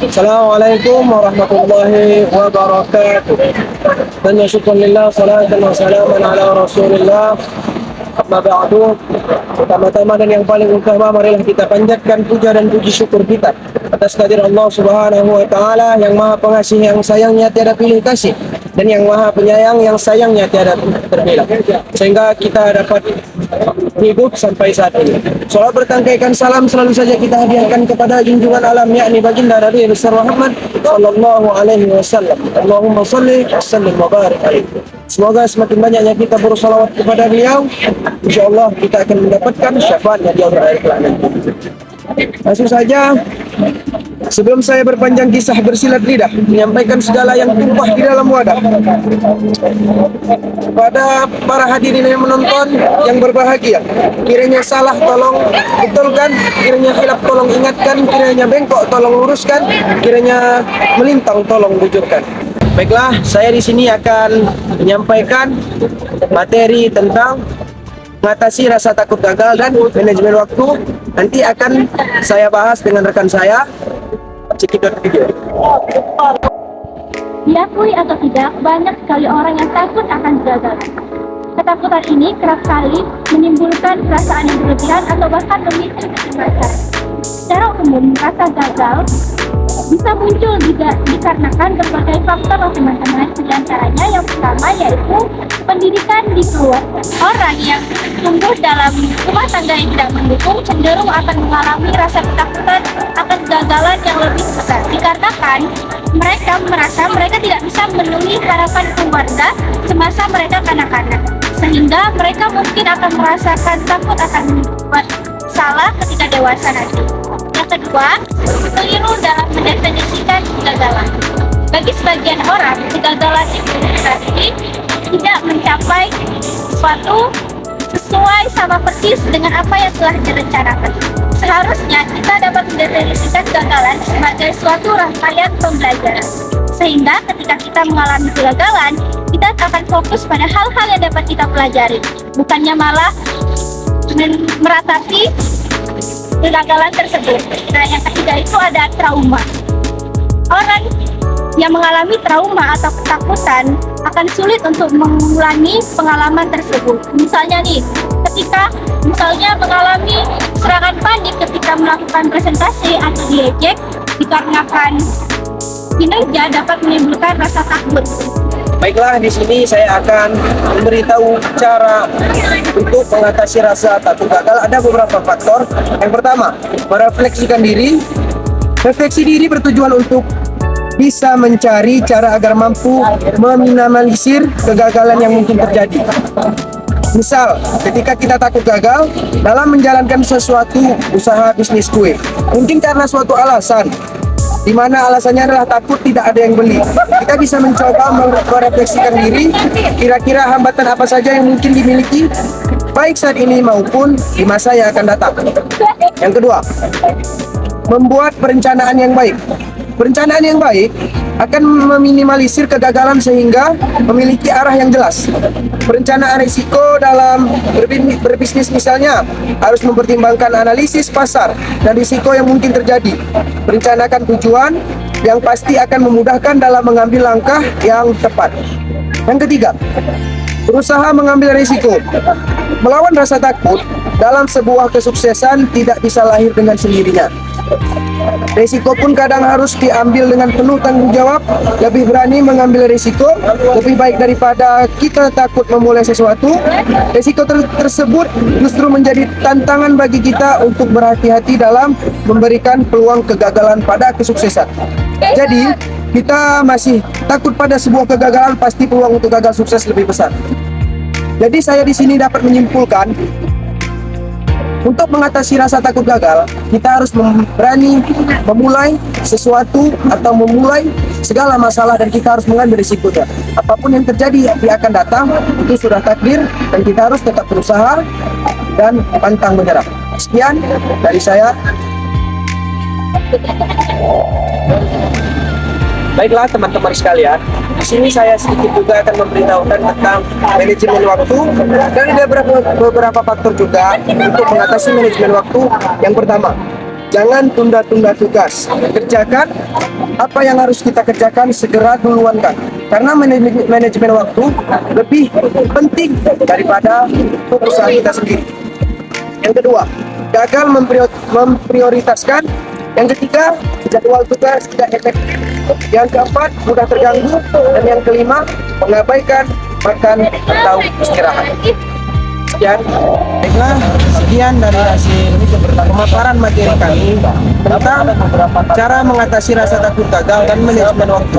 Assalamualaikum warahmatullahi wabarakatuh. Dan ya syukurillah salatan wa salaman ala rasulillah. Amma ba'du. Pertama-tama dan yang paling utama, marilah kita panjatkan puja dan puji syukur kita atas kehadirat Allah Subhanahu wa taala yang Maha Pengasih, yang sayangnya tiada pilih kasih, dan yang Maha Penyayang yang sayangnya tiada terbilang, sehingga kita dapat hidup sampai saat ini. Salat bertangkaikan salam selalu saja kita hadiahkan kepada junjungan alam, yakni baginda Nabi besar Muhammad sallallahu alaihi wasallam. Allahumma shalli wa sallim wa barik alaihi. Semoga semakin banyaknya kita bersalawat kepada beliau, insyaallah kita akan mendapatkan syafaatnya di akhirat nanti. Langsung saja, sebelum saya berpanjang kisah bersilat lidah menyampaikan segala yang tumpah di dalam wadah, pada para hadirin yang menonton yang berbahagia, kiranya salah tolong betulkan, kiranya khilaf tolong ingatkan, kiranya bengkok tolong luruskan, kiranya melintang tolong bujurkan. Baiklah, saya di sini akan menyampaikan materi tentang mengatasi rasa takut gagal dan manajemen waktu. Nanti akan saya bahas dengan rekan saya, Cikidot Video. Diakui atau tidak, banyak sekali orang yang takut akan gagal. Ketakutan ini kerap kali menimbulkan perasaan yang berlebihan atau bahkan memicu kecemasan. Secara umum, rasa gagal bisa muncul juga dikarenakan berbagai faktor, teman-teman. Di antaranya yang pertama yaitu pendidikan di keluarga. Orang yang tumbuh dalam rumah tangga yang tidak mendukung cenderung akan mengalami rasa ketakutan akan kegagalan yang lebih besar, dikarenakan mereka merasa mereka tidak bisa memenuhi harapan keluarga semasa mereka kanak-kanak, sehingga mereka mungkin akan merasakan takut akan membuat salah ketika dewasa nanti. Yang kedua, keliru dalam mendefinisikan kegagalan. Bagi sebagian orang, kegagalan itu berarti tidak mencapai sesuatu sesuai sama persis dengan apa yang telah direncanakan. Seharusnya kita dapat mendefinisikan kegagalan sebagai suatu rangkaian pembelajaran, sehingga ketika kita mengalami kegagalan, kita akan fokus pada hal-hal yang dapat kita pelajari, bukannya malah meratapi kegagalan tersebut. Nah, yang ketiga itu ada trauma. Orang yang mengalami trauma atau ketakutan akan sulit untuk mengulangi pengalaman tersebut. Misalnya nih, ketika misalnya mengalami serangan panik ketika melakukan presentasi atau diejek dikarenakan kinerja dapat menimbulkan rasa takut. Baiklah, di sini saya akan memberitahu cara untuk mengatasi rasa takut gagal. Ada beberapa faktor. Yang pertama, merefleksikan diri. Refleksi diri bertujuan untuk bisa mencari cara agar mampu meminimalisir kegagalan yang mungkin terjadi. Misal, ketika kita takut gagal dalam menjalankan sesuatu usaha bisnis kue, mungkin karena suatu alasan, di mana alasannya adalah takut tidak ada yang beli. Kita bisa mencoba merefleksikan diri, kira-kira hambatan apa saja yang mungkin dimiliki, baik saat ini maupun di masa yang akan datang. Yang kedua, membuat perencanaan yang baik. Perencanaan yang baik akan meminimalisir kegagalan sehingga memiliki arah yang jelas. Perencanaan risiko dalam berbisnis misalnya harus mempertimbangkan analisis pasar dan risiko yang mungkin terjadi. Merencanakan tujuan yang pasti akan memudahkan dalam mengambil langkah yang tepat. Yang ketiga, berusaha mengambil risiko. Melawan rasa takut dalam sebuah kesuksesan tidak bisa lahir dengan sendirinya. Risiko pun kadang harus diambil dengan penuh tanggung jawab. Lebih berani mengambil risiko lebih baik daripada kita takut memulai sesuatu. Risiko tersebut justru menjadi tantangan bagi kita untuk berhati-hati dalam memberikan peluang kegagalan pada kesuksesan. Jadi, kita masih takut pada sebuah kegagalan, pasti peluang untuk gagal sukses lebih besar. Jadi saya di sini dapat menyimpulkan, untuk mengatasi rasa takut gagal, kita harus berani memulai sesuatu atau memulai segala masalah, dan kita harus mengambil risikonya. Apapun yang terjadi yang akan datang, itu sudah takdir, dan kita harus tetap berusaha dan pantang menyerah. Sekian dari saya. Baiklah teman-teman sekalian, di sini saya sedikit juga akan memberitahukan tentang manajemen waktu, dan ada beberapa faktor juga untuk mengatasi manajemen waktu. Yang pertama, jangan tunda-tunda tugas. Kerjakan apa yang harus kita kerjakan segera duluan kan. Karena manajemen waktu lebih penting daripada usaha kita sendiri. Yang kedua, gagal memprioritaskan. Yang ketiga, jadwal tugas tidak efektif. Yang keempat, mudah terganggu. Dan yang kelima, mengabaikan makan atau istirahat. Sekian dari hasil pemaparan materi kami tentang cara mengatasi rasa takut gagal dan manajemen waktu.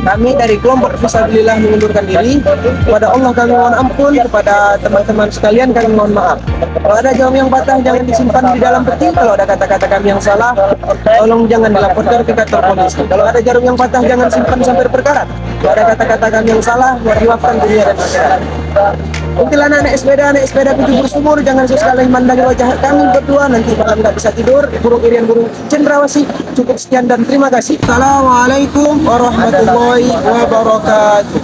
Kami dari kelompok Fisabilillah mengundurkan diri. Kepada Allah kami mohon ampun, kepada teman-teman sekalian kami mohon maaf. Kalau ada jawab yang patah jangan disimpan di dalam peti. Kalau ada kata-kata kami yang salah, tolong jangan dilaporkan ke kantor polisi. Kalau ada jarum yang patah jangan simpan sampai perkara. Kalau ada kata-kata kami yang salah, maafkan dunia dan akhirat. Kuntilanak naik sepeda kucing bersumur, jangan sesekali mandangi wajah kami berdua, nanti malam nggak bisa tidur. Burung irian burung cendrawasih. Cukup sekian dan terima kasih. Assalamualaikum warahmatullahi wabarakatuh.